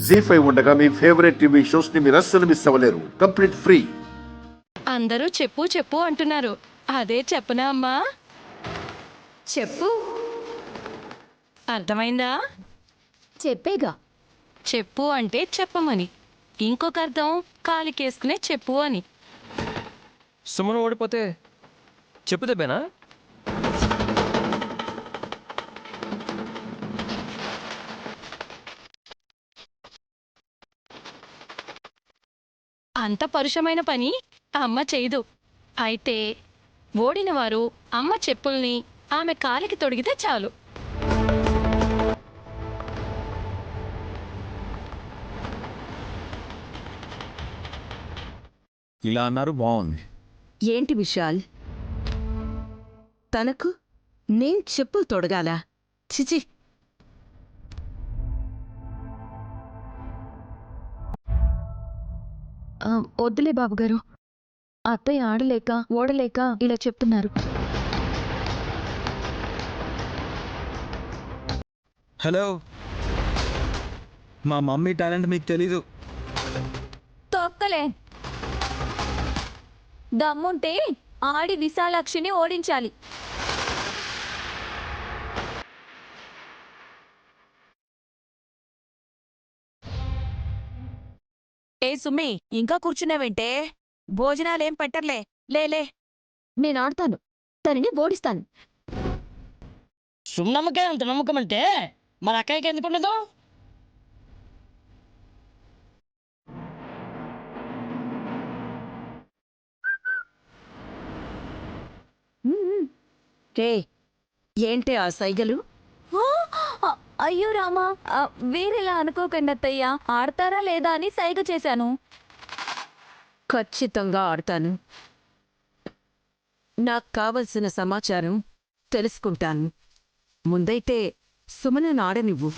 జీ5 ఉండగా మీ favourite TV shows ని మీరు అస్సలు మిస్ అవ్వలేరు. Complete free. అందరూ చెప్పు చెప్పు అంటున్నారు, అదే చెప్పనా అమ్మా? చెప్పు. అర్థమైందా? చెప్పేగా. చెప్పు అంటే చెప్పమని, ఇంకొక అర్థం కాలికేసుకునే చెప్పు అని. సుమన్ ఓడిపోతే చెప్పు దెబ్బేనా? అంత పరుషమైన పని అమ్మ చేయదు. అయితే ఓడిన వారు అమ్మ చెప్పుల్ని ఆమె కాలికి తొడిగితే చాలు. ఇలా అన్నారు, బాగుంది. ఏంటి విశాల్, తనకు నేను చెప్పులు తొడగాలా? చిచి. వద్దులే బాబుగారు, అత్తయ్య ఆడలేక ఓడలేక ఇలా చెప్తున్నారు. హలో, మా మమ్మీ టాలెంట్ మీకు తెలీదు. తొక్కలే. దమ్ముంటే ఆడి విశాలాక్షిని ఓడించాలి. ఏ సుమ్మి, ఇంకా కూర్చున్నావేంటే? భోజనాలేం పెట్టర్లే, లేలే. నేను ఆడతాను, తనని ఓడిస్తాను. సున్నమ్మకే అంత నమ్మకం అంటే మన అక్కయ్యకి ఎందుకు ఉండదు? రే, ఏంటి ఆ సైగలు? అయ్యో రామా, వేరేలా అనుకోకండి అత్తయ్య. ఆడతారా లేదా అని సైగ చేశాను. ఖచ్చితంగా ఆడతాను. నాకు కావలసిన సమాచారం తెలుసుకుంటాను. ముందైతే సుమనను ఆడనివ్వు.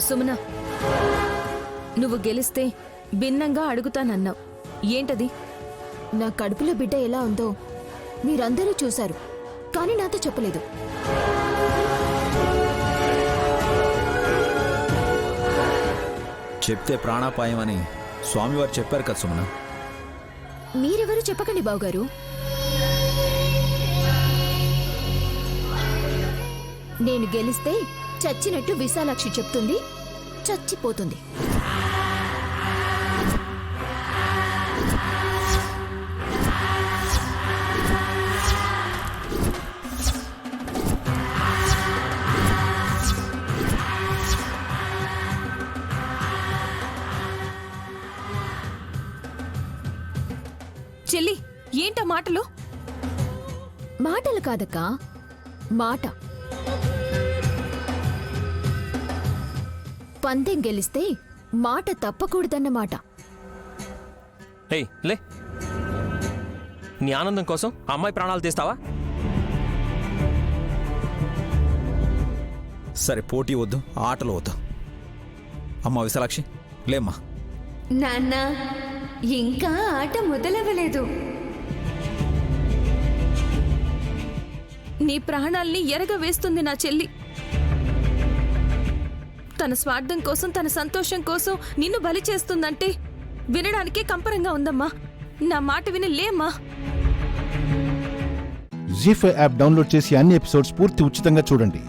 సుమన, నువ్వు గెలిస్తే భిన్నంగా అడుగుతానన్నావు. ఏంటది? నా కడుపులో బిడ్డ ఎలా ఉందో మీరందరూ చూశారు, కానీ నాతో చెప్పలేదు. చెప్తే ప్రాణాపాయం అని స్వామివారు చెప్పారు కదా సుమన. మీరెవరూ చెప్పకండి బావగారు. నేను గెలిస్తే చచ్చినట్టు విశాలాక్షి చెప్తుంది, చచ్చిపోతుంది. చెల్లి, ఏంటా మాటలు? మాటలు కాదక్క, మాట. పందెం గెలిస్తే మాట తప్పకూడదన్నమాట. ఏయ్ లే, నీ ఆనందం కోసం అమ్మాయి ప్రాణాలు తీస్తావా? సరే, పోటీ వద్దు, ఆటలు వద్దు. అమ్మా విశాలాక్షి, లేమ్మా. నాన్న, ఇంకా ఆట మొదలవ్వలేదు. నీ ప్రాణాల్ని ఎరగవేస్తుంది నా చెల్లి. తన స్వార్థం కోసం, తన సంతోషం కోసం నిన్ను బలి చేస్తుందంటే వినడానికే కంపరంగా ఉందమ్మా. నా మాట విని లేమ్మా. జీ5 యాప్ డౌన్లోడ్ చేసి అన్ని ఎపిసోడ్స్ పూర్తి ఉచితంగా చూడండి.